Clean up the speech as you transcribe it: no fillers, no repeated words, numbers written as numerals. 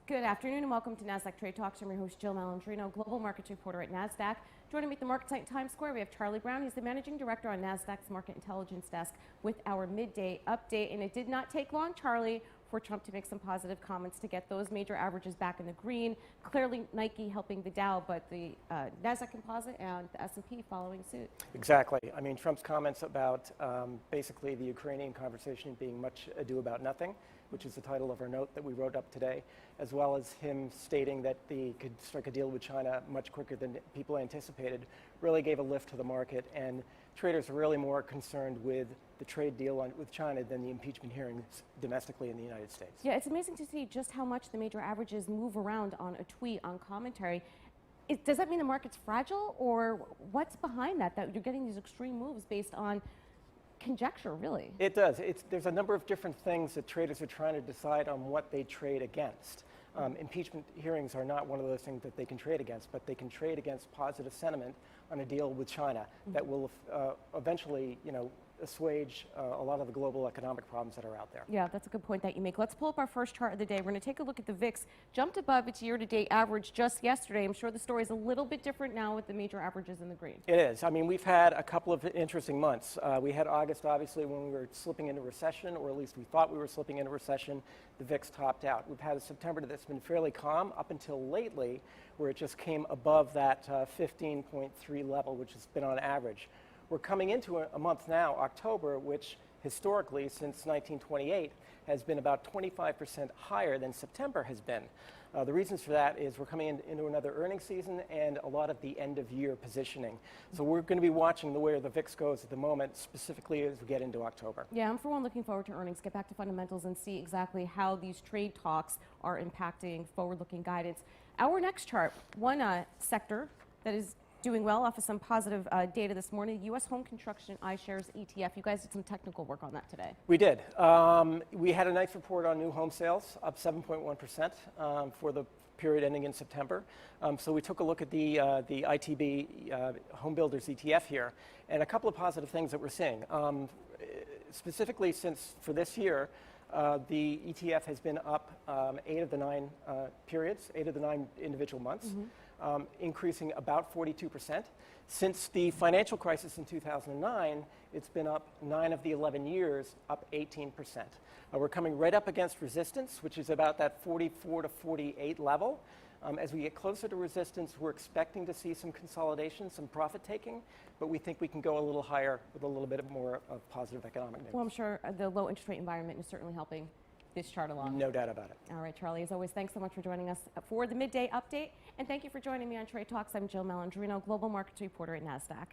Good afternoon and welcome to Nasdaq Trade Talks. I'm your host, Jill Malandrino, global markets reporter at Nasdaq. Joining me at the market site in Times Square, we have Charlie Brown. He's the managing director on Nasdaq's market intelligence desk with our midday update. And it did not take long, Charlie, for Trump to make some positive comments to get those major averages back in the green. Clearly, Nike helping the Dow, but the Nasdaq Composite and the S&P following suit. Exactly. I mean, Trump's comments about basically the Ukrainian conversation being much ado about nothing, which is the title of our note that we wrote up today, as well as him stating that they could strike a deal with China much quicker than people anticipated, really gave a lift to the market. And traders are really more concerned with the trade deal with China than the impeachment hearings domestically in the United States. Yeah, it's amazing to see just how much the major averages move around on a tweet, on commentary. Does that mean the market's fragile, or what's behind that you're getting these extreme moves based on conjecture, really? It does. There's a number of different things that traders are trying to decide on what they trade against. Impeachment hearings are not one of those things that they can trade against, but they can trade against positive sentiment on a deal with China that will eventually, assuage a lot of the global economic problems that are out there. Yeah, that's a good point that you make. Let's pull up our first chart of the day. We're going to take a look at the VIX. Jumped above its year-to-date average just yesterday. I'm sure the story is a little bit different now with the major averages in the green. It is. I mean, we've had a couple of interesting months. We had August, obviously, when we were slipping into recession, or at least we thought we were slipping into recession. The VIX topped out. We've had a September that's been fairly calm up until lately, where it just came above that 15.3 level, which has been on average. We're coming into a month now, October, which historically, since 1928, has been about 25% higher than September has been. The reasons for that is we're coming into another earnings season and a lot of the end-of-year positioning. So we're going to be watching where the VIX goes at the moment, specifically as we get into October. Yeah, I'm for one looking forward to earnings, get back to fundamentals and see exactly how these trade talks are impacting forward-looking guidance. Our next chart, one sector that is doing well off of some positive data this morning, U.S. home construction iShares ETF. You guys did some technical work on that today. We did. We had a nice report on new home sales, up 7.1% for the period ending in September. So we took a look at the ITB Home Builders ETF here, and a couple of positive things that we're seeing. Specifically, since for this year, the ETF has been up 8 of the 9 periods, 8 of the 9 individual months. Increasing about 42%. Since the financial crisis in 2009, it's been up 9 of the 11 years, up 18%. We're coming right up against resistance, which is about that 44 to 48 level. As we get closer to resistance, we're expecting to see some consolidation, some profit taking, but we think we can go a little higher with a little bit more of positive economic news. Well, I'm sure the low interest rate environment is certainly helping this chart along. No doubt about it. All right, Charlie, as always, thanks so much for joining us for the midday update. And thank you for joining me on Trade Talks. I'm Jill Malandrino, global markets reporter at Nasdaq.